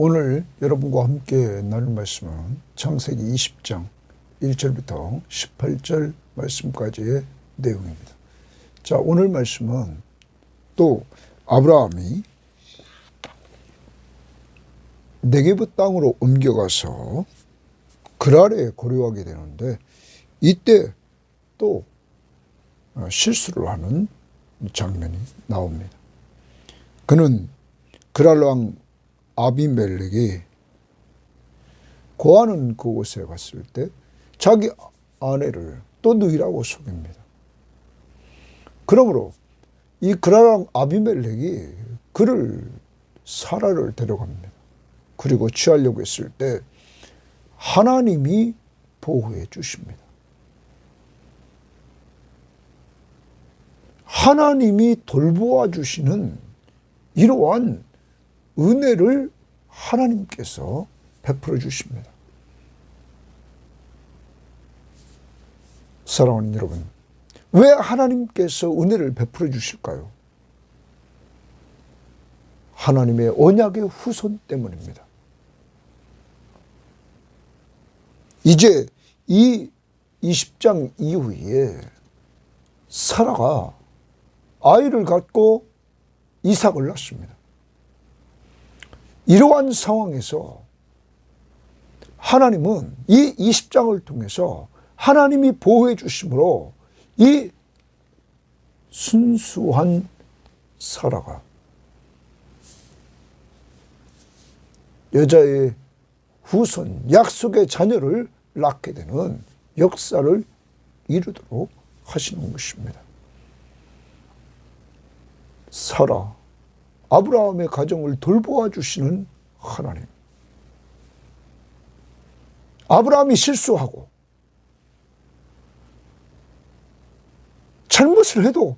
오늘 여러분과 함께 나눌 말씀은 창세기 20장 1절부터 18절 말씀까지의 내용입니다. 자, 오늘 말씀은 또 아브라함이 네게브 땅으로 옮겨가서 그랄에 거류하게 되는데, 이때 또 실수를 하는 장면이 나옵니다. 그는 그랄 왕 아비멜렉이 거하는 그곳에 갔을 때 자기 아내를 또 누이라고 속입니다. 그러므로 이 그랄 왕 아비멜렉이 그를 사라를 데려갑니다. 그리고 취하려고 했을 때 하나님이 보호해 주십니다. 하나님이 돌보아 주시는 이러한 은혜를 하나님께서 베풀어 주십니다. 사랑하는 여러분, 왜 하나님께서 은혜를 베풀어 주실까요? 하나님의 언약의 후손 때문입니다. 이제 이 20장 이후에 사라가 아이를 갖고 이삭을 낳습니다. 이러한 상황에서 하나님은 이 20장을 통해서 하나님이 보호해 주심으로 이 순수한 사라가 여자의 후손, 약속의 자녀를 낳게 되는 역사를 이루도록 하시는 것입니다. 사라, 아브라함의 가정을 돌보아 주시는 하나님. 아브라함이 실수하고 잘못을 해도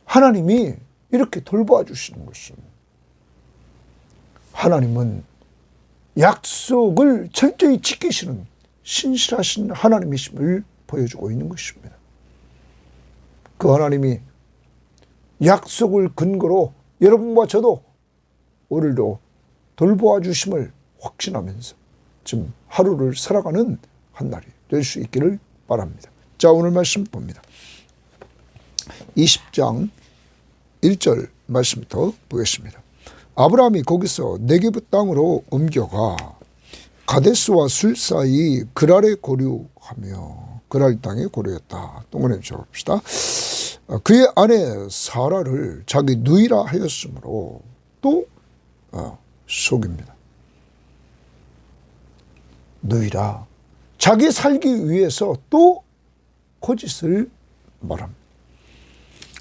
하나님이 이렇게 돌보아 주시는 것입니다. 하나님은 약속을 철저히 지키시는 신실하신 하나님이심을 보여주고 있는 것입니다. 그 하나님이 약속을 근거로 여러분과 저도 오늘도 돌보아 주심을 확신하면서 지금 하루를 살아가는 한 날이 될 수 있기를 바랍니다. 자, 오늘 말씀 봅니다. 20장 1절 말씀부터 보겠습니다. 아브라함이 거기서 네게브 땅으로 옮겨가 가데스와 술 사이 그랄에 거류하며, 그랄 땅에 거류했다. 동그라미 쳐봅시다. 그의 아내 사라를 자기 누이라 하였으므로 또 속입니다. 누이라, 자기 살기 위해서 또 거짓을 말합니다.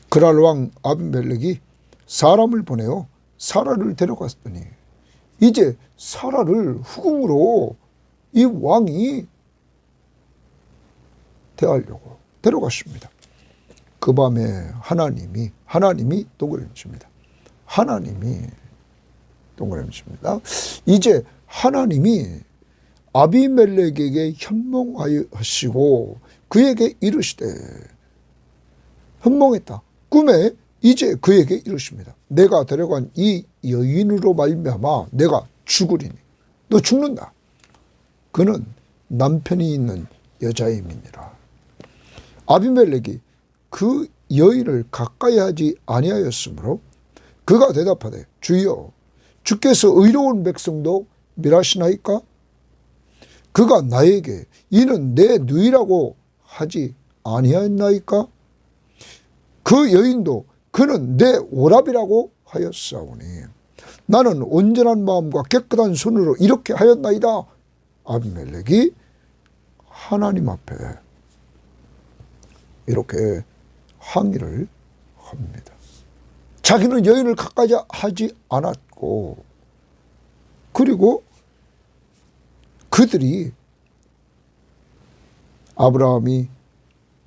그랄 왕 아비멜렉이 사람을 보내어 사라를 데려갔더니 이제 사라를 후궁으로 이 왕이 대하려고 데려갔습니다. 그 밤에 하나님이 동그라미 칩니다. 하나님이 동그라미 칩니다. 이제 하나님이 아비멜렉에게 현몽하시고 그에게 이르시되, 현몽했다. 꿈에 이제 그에게 이르십니다. 내가 데려간 이 여인으로 말미암아 내가 죽으리니 너 죽는다. 그는 남편이 있는 여자임이니라. 아비멜렉이 그 여인을 가까이 하지 아니하였으므로 그가 대답하되, 주여, 주께서 의로운 백성도 멸하시나이까? 그가 나에게 이는 내 누이라고 하지 아니하였나이까? 그 여인도 그는 내 오랍이라고 하였사오니 나는 온전한 마음과 깨끗한 손으로 이렇게 하였나이다. 아비멜렉이 하나님 앞에 이렇게 항의를 합니다. 자기는 여인을 가까이 하지 않았고, 그리고 그들이 아브라함이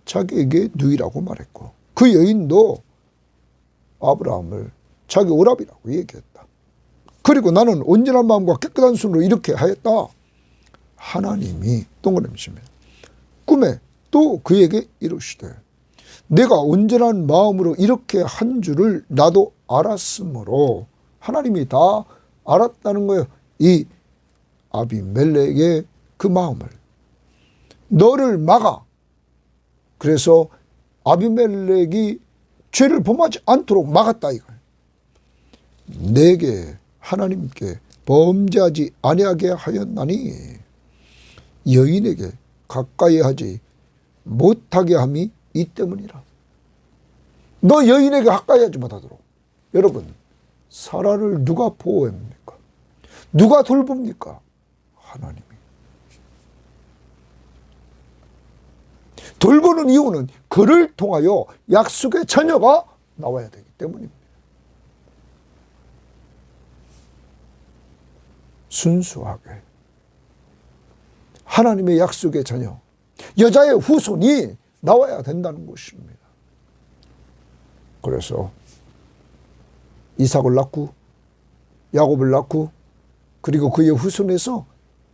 자기에게 누이라고 말했고, 그 여인도 아브라함을 자기 오랍이라고 얘기했다. 그리고 나는 온전한 마음과 깨끗한 손으로 이렇게 하였다. 하나님이 동그라미 칩니다. 꿈에 또 그에게 이르시되, 내가 온전한 마음으로 이렇게 한 줄을 나도 알았으므로 하나님이 다 알았다는 거예요. 이 아비멜렉의 그 마음을. 너를 막아. 그래서 아비멜렉이 죄를 범하지 않도록 막았다 이거예요. 내게 하나님께 범죄하지 아니하게 하였나니 여인에게 가까이 하지 못하게 함이 이 때문이라. 너 여인에게 가까이 하지 못하도록. 여러분, 사라를 누가 보호합니까? 누가 돌봅니까? 하나님이. 돌보는 이유는 그를 통하여 약속의 자녀가 나와야 되기 때문입니다. 순수하게 하나님의 약속의 자녀, 여자의 후손이 나와야 된다는 것입니다. 그래서 이삭을 낳고 야곱을 낳고 그리고 그의 후손에서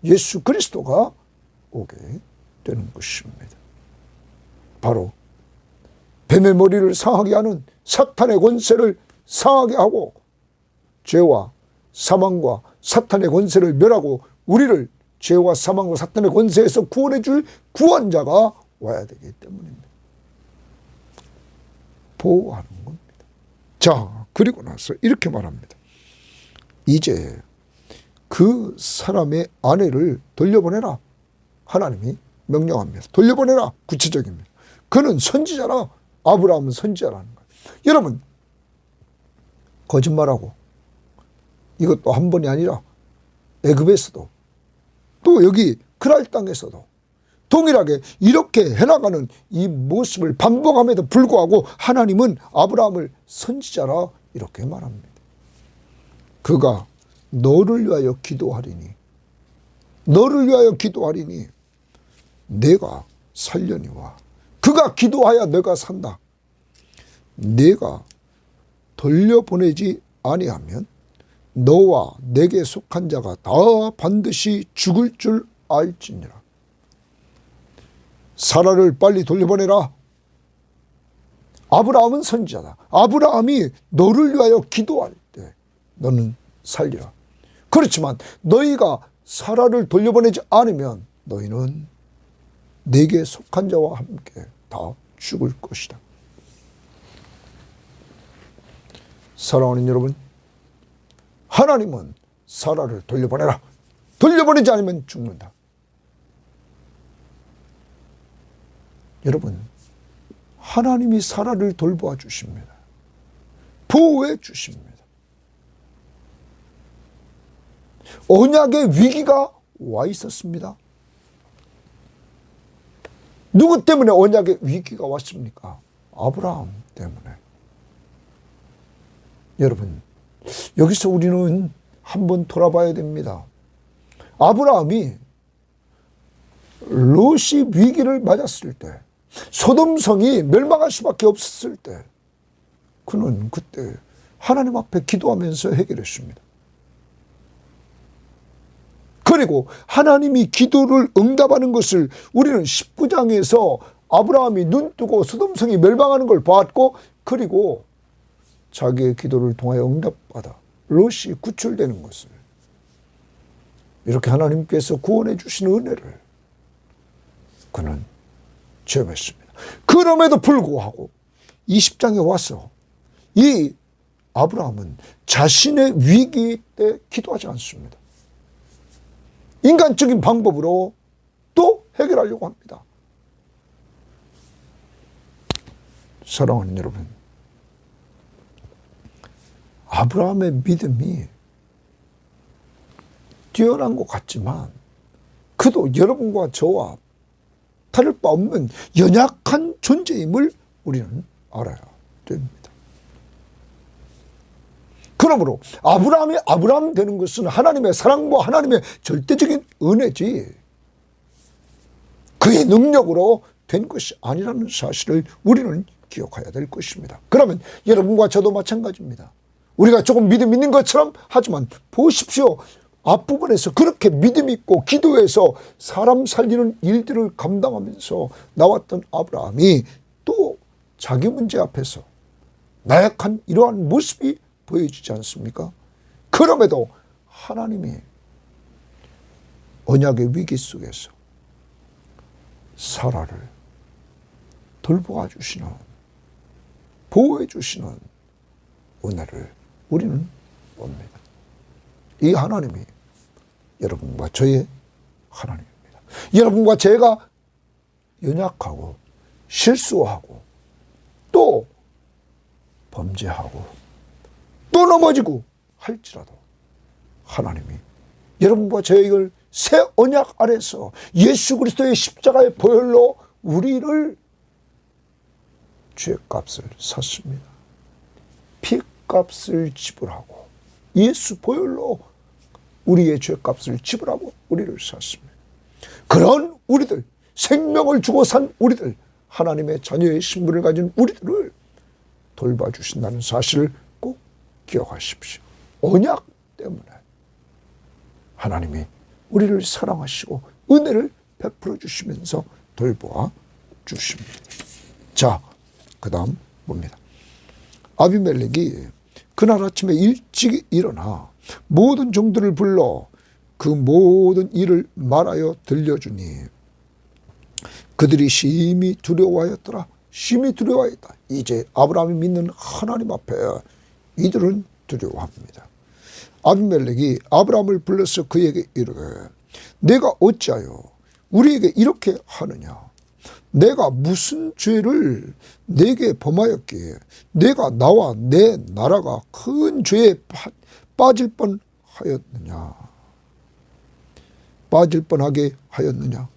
예수 그리스도가 오게 되는 것입니다. 바로 뱀의 머리를 상하게 하는 사탄의 권세를 상하게 하고 죄와 사망과 사탄의 권세를 멸하고 우리를 죄와 사망과 사탄의 권세에서 구원해 줄 구원자가 와야 되기 때문입니다. 보호하는 겁니다. 자, 그리고 나서 이렇게 말합니다. 이제 그 사람의 아내를 돌려보내라. 하나님이 명령합니다. 돌려보내라. 구체적입니다. 그는 선지자라. 아브라함은 선지자라는 거예요. 여러분, 거짓말하고 이것도 한 번이 아니라 애굽에서도 또 여기 그랄 땅에서도 동일하게 이렇게 해나가는 이 모습을 반복함에도 불구하고 하나님은 아브라함을 선지자라 이렇게 말합니다. 그가 너를 위하여 기도하리니 너를 위하여 기도하리니 내가 살려니와 그가 기도하여 내가 산다. 내가 돌려보내지 아니하면 너와 내게 속한 자가 다 반드시 죽을 줄 알지니라. 사라를 빨리 돌려보내라. 아브라함은 선지자다. 아브라함이 너를 위하여 기도할 때 너는 살리라. 그렇지만 너희가 사라를 돌려보내지 않으면 너희는 내게 속한 자와 함께 다 죽을 것이다. 사랑하는 여러분, 하나님은 사라를 돌려보내라. 돌려보내지 않으면 죽는다. 여러분, 하나님이 사라를 돌보아 주십니다. 보호해 주십니다. 언약의 위기가 와 있었습니다. 누구 때문에 언약의 위기가 왔습니까? 아브라함 때문에. 여러분, 여기서 우리는 한번 돌아봐야 됩니다. 아브라함이 롯이 위기를 맞았을 때, 소돔성이 멸망할 수밖에 없었을 때, 그는 그때 하나님 앞에 기도하면서 해결했습니다. 그리고 하나님이 기도를 응답하는 것을 우리는 19장에서 아브라함이 눈뜨고 소돔성이 멸망하는 걸 봤고, 그리고 자기의 기도를 통하여 응답받아 롯이 구출되는 것을, 이렇게 하나님께서 구원해 주신 은혜를 그는 체험했습니다. 그럼에도 불구하고 20장에 와서 이 아브라함은 자신의 위기 때 기도하지 않습니다. 인간적인 방법으로 또 해결하려고 합니다. 사랑하는 여러분, 아브라함의 믿음이 뛰어난 것 같지만 그도 여러분과 저와 다를 바 없는 연약한 존재임을 우리는 알아야 됩니다. 그러므로 아브라함이 아브라함 되는 것은 하나님의 사랑과 하나님의 절대적인 은혜지 그의 능력으로 된 것이 아니라는 사실을 우리는 기억해야 될 것입니다. 그러면 여러분과 저도 마찬가지입니다. 우리가 조금 믿음 있는 것처럼 하지만 보십시오. 앞부분에서 그렇게 믿음 있고 기도해서 사람 살리는 일들을 감당하면서 나왔던 아브라함이 또 자기 문제 앞에서 나약한 이러한 모습이 보여지지 않습니까? 그럼에도 하나님이 언약의 위기 속에서 사라를 돌보아 주시는, 보호해 주시는 은혜를 우리는 봅니다. 이 하나님이 여러분과 저의 하나님입니다. 여러분과 제가 연약하고 실수하고 또 범죄하고 또 넘어지고 할지라도 하나님이 여러분과 저희를 새 언약 아래서 예수 그리스도의 십자가의 보혈로 우리를 죄값을 샀습니다. 피값을 지불하고 예수 보혈로 우리의 죄값을 지불하고 우리를 샀습니다. 그런 우리들, 생명을 주고 산 우리들, 하나님의 자녀의 신분을 가진 우리들을 돌봐주신다는 사실을 꼭 기억하십시오. 언약 때문에 하나님이 우리를 사랑하시고 은혜를 베풀어 주시면서 돌보아 주십니다. 자, 그 다음 봅니다. 아비멜렉이 그날 아침에 일찍 일어나 모든 종들을 불러 그 모든 일을 말하여 들려주니 그들이 심히 두려워하였더라. 심히 두려워했다. 이제 아브라함이 믿는 하나님 앞에 이들은 두려워합니다. 아비멜렉이 아브라함을 불러서 그에게 이르되 내가 어찌하여 우리에게 이렇게 하느냐. 내가 무슨 죄를 내게 범하였기에 내가 나와 내 나라가 큰 죄에 빠질 뻔하였느냐. 빠질 뻔하게 하였느냐.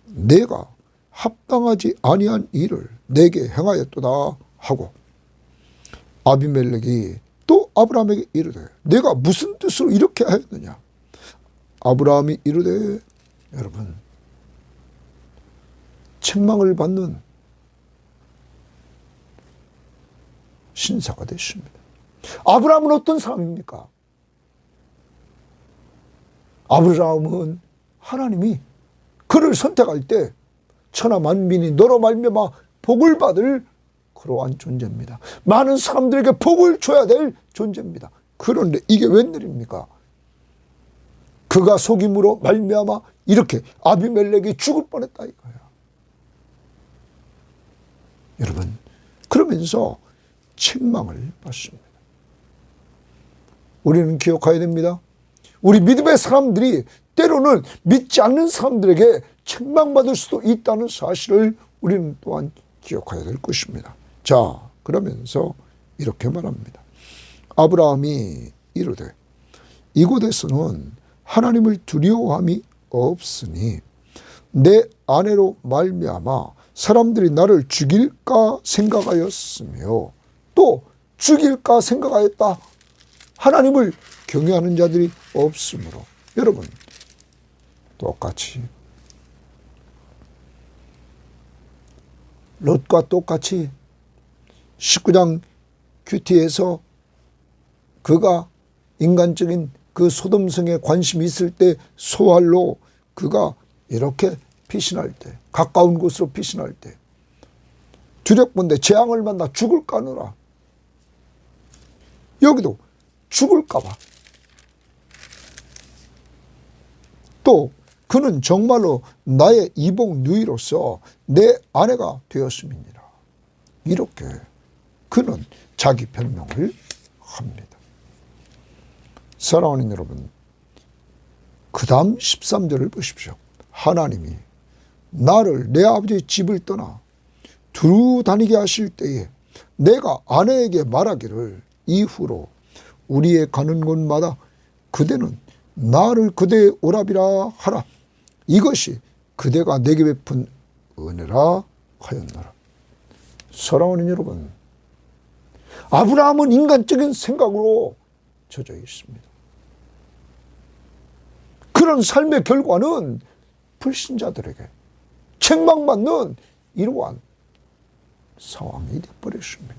내가 합당하지 아니한 일을 내게 행하였도다 하고 아비멜렉이 또 아브라함에게 이르되 내가 무슨 뜻으로 이렇게 하였느냐. 아브라함이 이르되 여러분 책망을 받는 신사가 되십니다. 아브라함은 어떤 사람입니까? 아브라함은 하나님이 그를 선택할 때 천하 만민이 너로 말미암아 복을 받을 그러한 존재입니다. 많은 사람들에게 복을 줘야 될 존재입니다. 그런데 이게 웬일입니까? 그가 속임으로 말미암아 이렇게 아비멜렉이 죽을 뻔했다 이거야. 여러분, 그러면서 책망을 받습니다. 우리는 기억해야 됩니다. 우리 믿음의 사람들이 때로는 믿지 않는 사람들에게 책망받을 수도 있다는 사실을 우리는 또한 기억해야 될 것입니다. 자, 그러면서 이렇게 말합니다. 아브라함이 이르되 이곳에서는 하나님을 두려워함이 없으니 내 아내로 말미암아 사람들이 나를 죽일까 생각하였으며 또 죽일까 생각하였다. 하나님을 경외하는 자들이 없으므로. 여러분, 똑같이 롯과 똑같이 19장 큐티에서 그가 인간적인 그 소돔성에 관심이 있을 때 소활로 그가 이렇게 피신할 때, 가까운 곳으로 피신할 때 두렵건대 재앙을 만나 죽을까 하노라. 여기도 죽을까 봐. 또 그는 정말로 나의 이복 누이로서 내 아내가 되었음이니라. 이렇게 그는 자기 변명을 합니다. 사랑하는 여러분, 그 다음 13절을 보십시오. 하나님이 나를 내 아버지의 집을 떠나 두루 다니게 하실 때에 내가 아내에게 말하기를 이후로 우리의 가는 곳마다 그대는 나를 그대의 오랍이라 하라. 이것이 그대가 내게 베푼 은혜라 하였노라. 사랑하는 여러분, 아브라함은 인간적인 생각으로 젖어 있습니다. 그런 삶의 결과는 불신자들에게 책망받는 이러한 상황이 되어버렸습니다.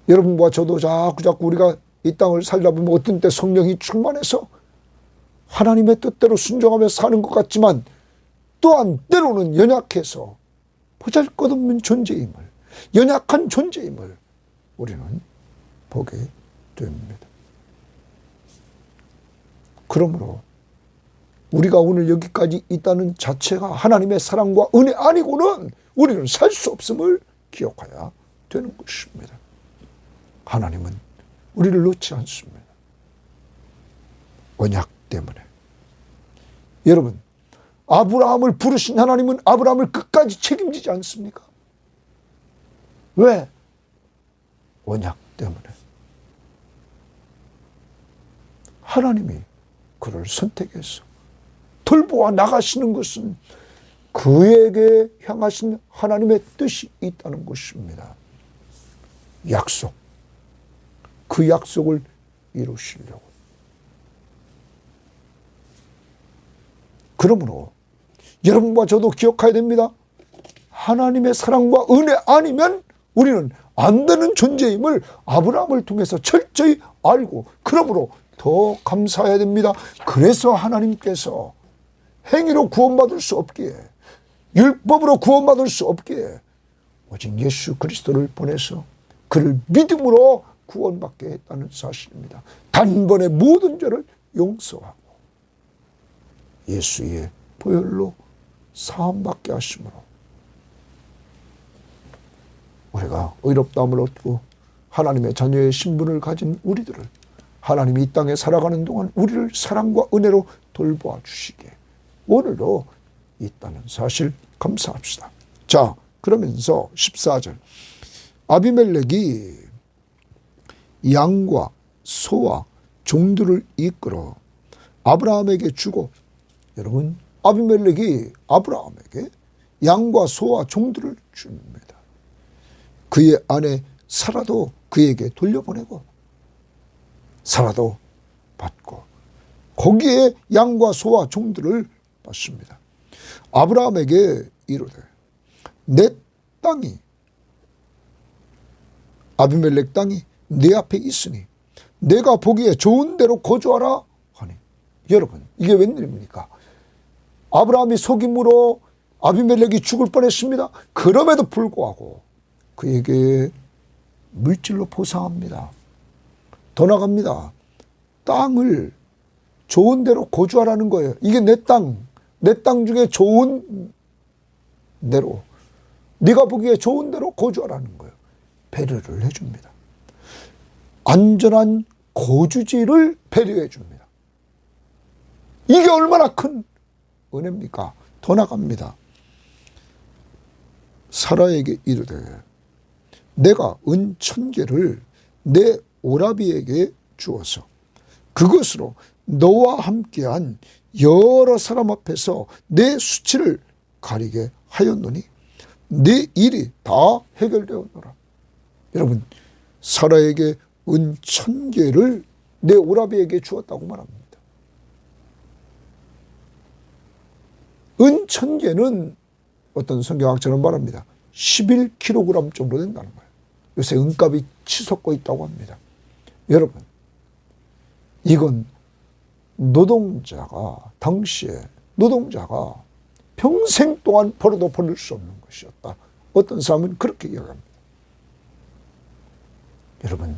여러분과 저도 자꾸 우리가 이 땅을 살다 보면 어떤 때 성령이 충만해서 하나님의 뜻대로 순종하며 사는 것 같지만 또한 때로는 연약해서 보잘것없는 존재임을 연약한 존재임을 우리는 보게 됩니다. 그러므로 우리가 오늘 여기까지 있다는 자체가 하나님의 사랑과 은혜 아니고는 우리는 살 수 없음을 기억해야 되는 것입니다. 하나님은 우리를 놓지 않습니다. 언약 때문에. 여러분, 아브라함을 부르신 하나님은 아브라함을 끝까지 책임지지 않습니까? 왜? 언약 때문에. 하나님이 그를 선택해서 돌보아 나가시는 것은 그에게 향하신 하나님의 뜻이 있다는 것입니다. 약속. 그 약속을 이루시려고. 그러므로 여러분과 저도 기억해야 됩니다. 하나님의 사랑과 은혜 아니면 우리는 안 되는 존재임을 아브라함을 통해서 철저히 알고, 그러므로 더 감사해야 됩니다. 그래서 하나님께서 행위로 구원받을 수 없기에, 율법으로 구원받을 수 없기에 오직 예수 그리스도를 보내서 그를 믿음으로 구원받게 했다는 사실입니다. 단번에 모든 죄를 용서하고 예수의 보혈로 사함받게 하심으로 우리가 의롭다함을 얻고 하나님의 자녀의 신분을 가진 우리들을 하나님이 이 땅에 살아가는 동안 우리를 사랑과 은혜로 돌보아 주시기에 오늘도 있다는 사실 감사합시다. 자, 그러면서 14절 아비멜렉이 양과 소와 종들을 이끌어 아브라함에게 주고, 여러분, 아비멜렉이 아브라함에게 양과 소와 종들을 줍니다. 그의 아내 사라도 그에게 돌려보내고 사라도 받고 거기에 양과 소와 종들을 받습니다. 아브라함에게 이르되 내 땅이, 아비멜렉 땅이 내 앞에 있으니 내가 보기에 좋은 대로 거주하라 하니. 여러분, 이게 웬일입니까? 아브라함이 속임으로 아비멜렉이 죽을 뻔했습니다. 그럼에도 불구하고 그에게 물질로 보상합니다. 더 나갑니다. 땅을 좋은 대로 거주하라는 거예요. 이게 내 땅, 내 땅 중에 좋은 대로, 네가 보기에 좋은 대로 거주하라는 거예요. 배려를 해줍니다. 안전한 거주지를 배려해 줍니다. 이게 얼마나 큰 은혜입니까? 더 나갑니다. 사라에게 이르되 내가 은 1,000개를 내 오라비에게 주어서 그것으로 너와 함께한 여러 사람 앞에서 내 수치를 가리게 하였노니 내 일이 다 해결되었노라. 여러분, 사라에게 은 1,000개를 내 오라비에게 주었다고 말합니다. 은 1,000개는 어떤 성경학자는 말합니다. 11kg 정도 된다는 거예요. 요새 은값이 치솟고 있다고 합니다. 여러분, 이건 당시에 노동자가 평생 동안 벌어도 벌릴 수 없는 것이었다. 어떤 사람은 그렇게 이야기합니다. 여러분,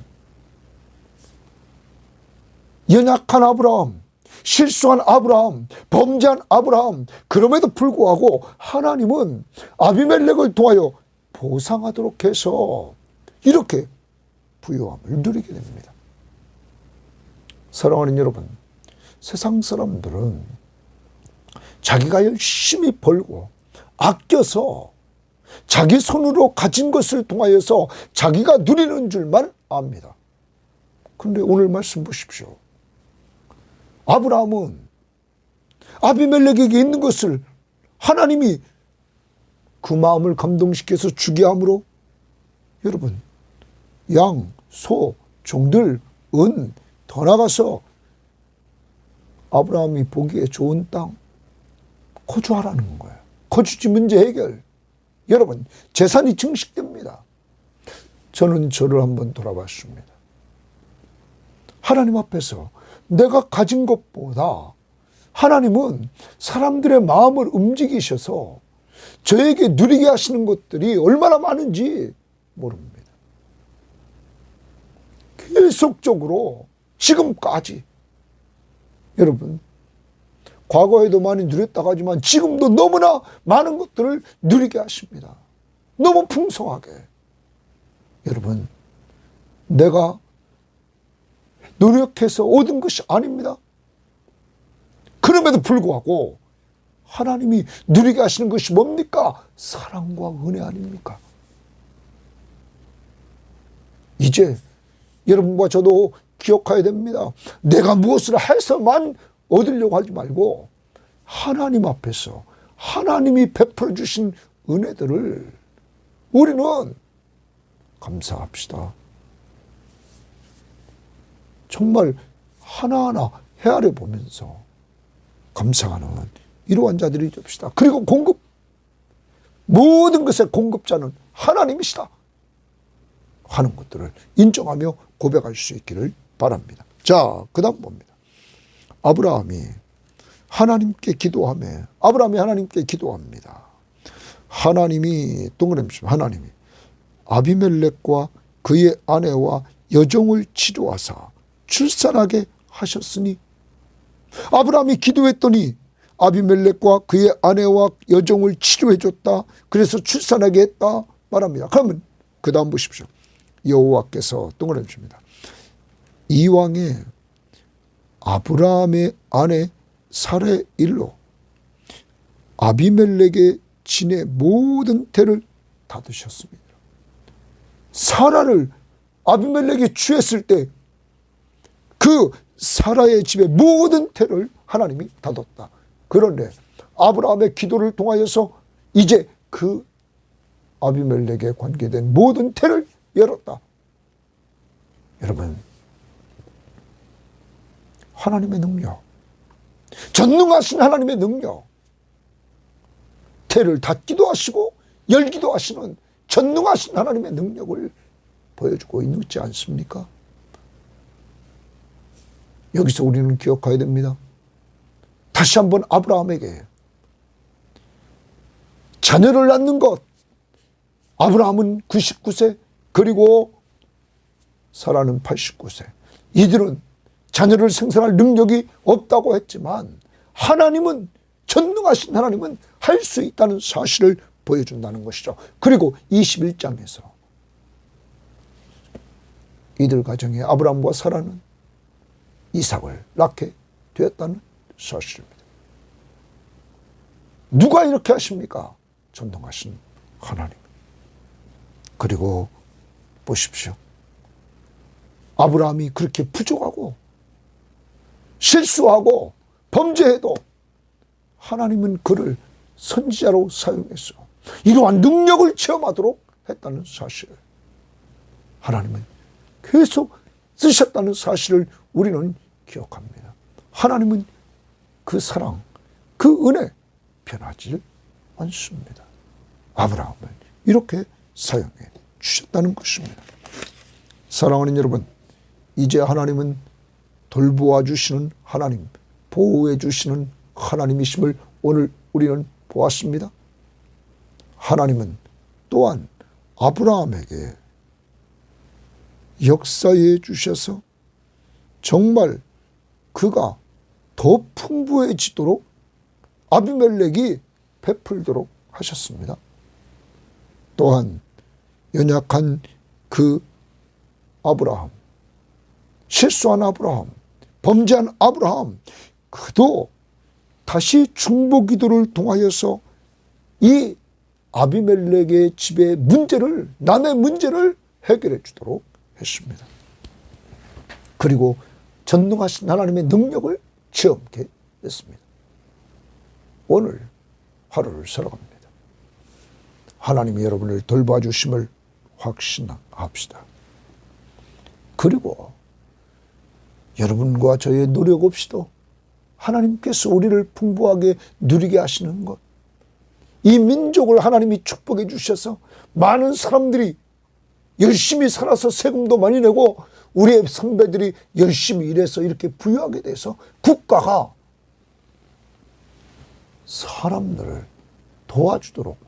연약한 아브라함, 실수한 아브라함, 범죄한 아브라함, 그럼에도 불구하고 하나님은 아비멜렉을 통하여 보상하도록 해서 이렇게 부유함을 누리게 됩니다. 사랑하는 여러분, 세상 사람들은 자기가 열심히 벌고 아껴서 자기 손으로 가진 것을 통하여서 자기가 누리는 줄만 압니다. 그런데 오늘 말씀 보십시오. 아브라함은 아비멜렉에게 있는 것을 하나님이 그 마음을 감동시켜서 주게 함으로, 여러분, 양, 소, 종들, 은, 더 나가서 아브라함이 보기에 좋은 땅 거주하라는 거예요. 거주지 문제 해결. 여러분, 재산이 증식됩니다. 저는 저를 한번 돌아봤습니다. 하나님 앞에서 내가 가진 것보다 하나님은 사람들의 마음을 움직이셔서 저에게 누리게 하시는 것들이 얼마나 많은지 모릅니다. 계속적으로 지금까지 여러분 과거에도 많이 누렸다고 하지만 지금도 너무나 많은 것들을 누리게 하십니다. 너무 풍성하게. 여러분 내가 노력해서 얻은 것이 아닙니다. 그럼에도 불구하고 하나님이 누리게 하시는 것이 뭡니까? 사랑과 은혜 아닙니까? 이제 여러분과 저도 기억해야 됩니다. 내가 무엇을 해서만 얻으려고 하지 말고 하나님 앞에서 하나님이 베풀어 주신 은혜들을 우리는 감사합시다. 정말 하나하나 헤아려 보면서 감사하는 이러한 자들이 됩시다. 그리고 모든 것의 공급자는 하나님이시다 하는 것들을 인정하며 고백할 수 있기를 바랍니다. 자, 그 다음 봅니다. 아브라함이 하나님께 기도합니다. 하나님이 아비멜렉과 그의 아내와 여종을 치료하사 출산하게 하셨으니, 아브라함이 기도했더니 아비멜렉과 그의 아내와 여종을 치료해 줬다. 그래서 출산하게 했다 말합니다. 그러면 그 다음 보십시오. 여호와께서 동그라미입니다. 이왕에 아브라함의 아내 사레의 일로 아비멜렉의 진의 모든 태를 닫으셨습니다. 사라를 아비멜렉이 취했을 때 그 사라의 집의 모든 태를 하나님이 닫았다. 그런데 아브라함의 기도를 통하여서 이제 그 아비멜렉에 관계된 모든 태를 열었다. 여러분, 하나님의 능력, 전능하신 하나님의 능력, 태를 닫기도 하시고 열기도 하시는 전능하신 하나님의 능력을 보여주고 있지 않습니까? 여기서 우리는 기억해야 됩니다. 다시 한번 아브라함에게 자녀를 낳는 것, 아브라함은 99세 그리고 사라는 89세. 이들은 자녀를 생산할 능력이 없다고 했지만 하나님은, 전능하신 하나님은 할 수 있다는 사실을 보여준다는 것이죠. 그리고 21장에서 이들 가정에 아브라함과 사라는 이삭을 낳게 되었다는 사실입니다. 누가 이렇게 하십니까? 전능하신 하나님. 그리고 보십시오. 아브라함이 그렇게 부족하고 실수하고 범죄해도 하나님은 그를 선지자로 사용해서 이러한 능력을 체험하도록 했다는 사실, 하나님은 계속 쓰셨다는 사실을 우리는 기억합니다. 하나님은 그 사랑, 그 은혜 변하지 않습니다. 아브라함을 이렇게 사용해 주셨다는 것입니다. 사랑하는 여러분, 이제 하나님은 돌보아 주시는 하나님, 보호해 주시는 하나님이심을 오늘 우리는 보았습니다. 하나님은 또한 아브라함에게 역사해 주셔서 정말 그가 더 풍부해지도록 아비멜렉이 베풀도록 하셨습니다. 또한 연약한 그 아브라함, 실수한 아브라함, 범죄한 아브라함, 그도 다시 중보기도를 통하여서 이 아비멜렉의 집의 문제를, 남의 문제를 해결해 주도록 했습니다. 그리고 전능하신 하나님의 능력을 체험케 했습니다. 오늘 하루를 살아갑니다. 하나님이 여러분을 돌봐주심을 확신합시다. 그리고 여러분과 저의 노력 없이도 하나님께서 우리를 풍부하게 누리게 하시는 것, 이 민족을 하나님이 축복해 주셔서 많은 사람들이 열심히 살아서 세금도 많이 내고 우리의 선배들이 열심히 일해서 이렇게 부유하게 돼서 국가가 사람들을 도와주도록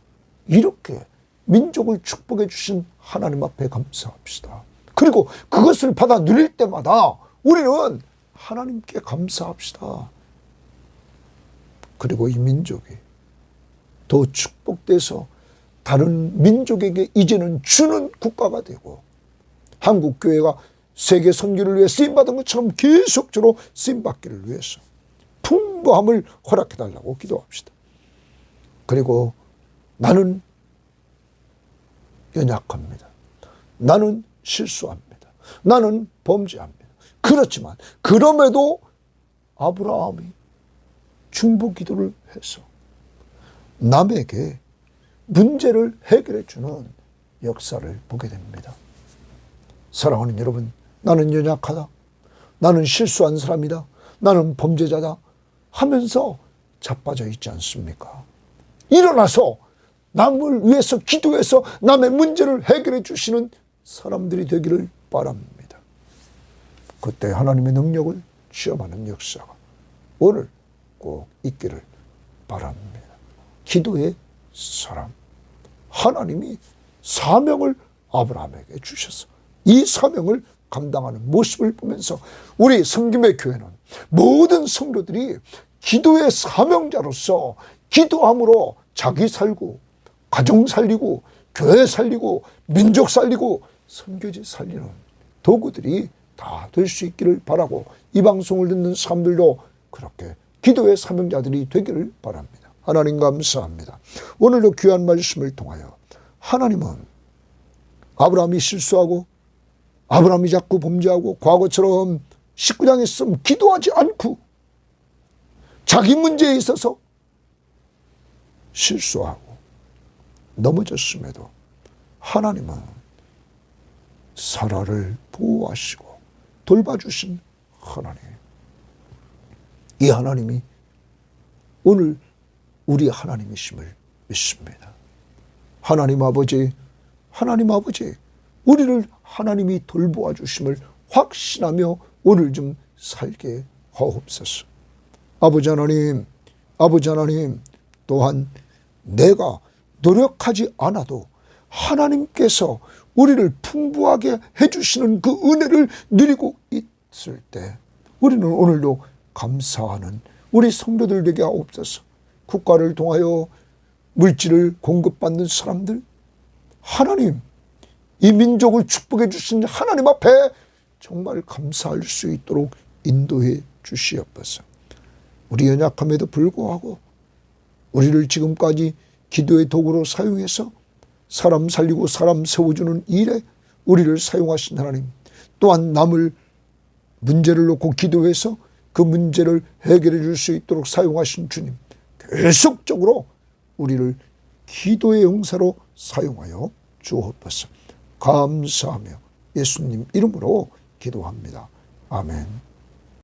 이렇게 민족을 축복해 주신 하나님 앞에 감사합시다. 그리고 그것을 받아 누릴 때마다 우리는 하나님께 감사합시다. 그리고 이 민족이 더 축복돼서 다른 민족에게 이제는 주는 국가가 되고, 한국교회가 세계 선교를 위해 쓰임받은 것처럼 계속적으로 쓰임받기를 위해서 풍부함을 허락해달라고 기도합시다. 그리고 나는 연약합니다. 나는 실수합니다. 나는 범죄합니다. 그렇지만 그럼에도 아브라함이 중보 기도를 해서 남에게 문제를 해결해 주는 역사를 보게 됩니다. 사랑하는 여러분, 나는 연약하다, 나는 실수한 사람이다, 나는 범죄자다 하면서 자빠져 있지 않습니까? 일어나서 남을 위해서 기도해서 남의 문제를 해결해 주시는 사람들이 되기를 바랍니다. 그때 하나님의 능력을 체험하는 역사가 오늘 꼭 있기를 바랍니다. 기도의 사람, 하나님이 사명을 아브라함에게 주셔서 이 사명을 감당하는 모습을 보면서 우리 섬김의 교회는 모든 성도들이 기도의 사명자로서 기도함으로 자기 살고 가정 살리고 교회 살리고 민족 살리고 선교지 살리는 도구들이 다 될 수 있기를 바라고, 이 방송을 듣는 사람들도 그렇게 기도의 사명자들이 되기를 바랍니다. 하나님 감사합니다. 오늘도 귀한 말씀을 통하여 하나님은 아브라함이 실수하고 아브라함이 자꾸 범죄하고 과거처럼 19장에 쓰면 기도하지 않고 자기 문제에 있어서 실수하고 넘어졌음에도 하나님은 사라를 보호하시고 돌봐주신 하나님, 이 하나님이 오늘 우리 하나님이심을 믿습니다. 하나님 아버지, 우리를 하나님이 돌보아 주심을 확신하며 오늘 좀 살게 하옵소서. 아버지 하나님, 또한 내가 노력하지 않아도 하나님께서 우리를 풍부하게 해주시는 그 은혜를 누리고 있을 때 우리는 오늘도 감사하는 우리 성도들 되게 하옵소서. 국가를 통하여 물질을 공급받는 사람들, 하나님, 이 민족을 축복해 주신 하나님 앞에 정말 감사할 수 있도록 인도해 주시옵소서. 우리 연약함에도 불구하고 우리를 지금까지 기도의 도구로 사용해서 사람 살리고 사람 세워주는 일에 우리를 사용하신 하나님, 또한 남을 문제를 놓고 기도해서 그 문제를 해결해 줄 수 있도록 사용하신 주님, 계속적으로 우리를 기도의 용사로 사용하여 주옵소서. 감사하며 예수님 이름으로 기도합니다. 아멘.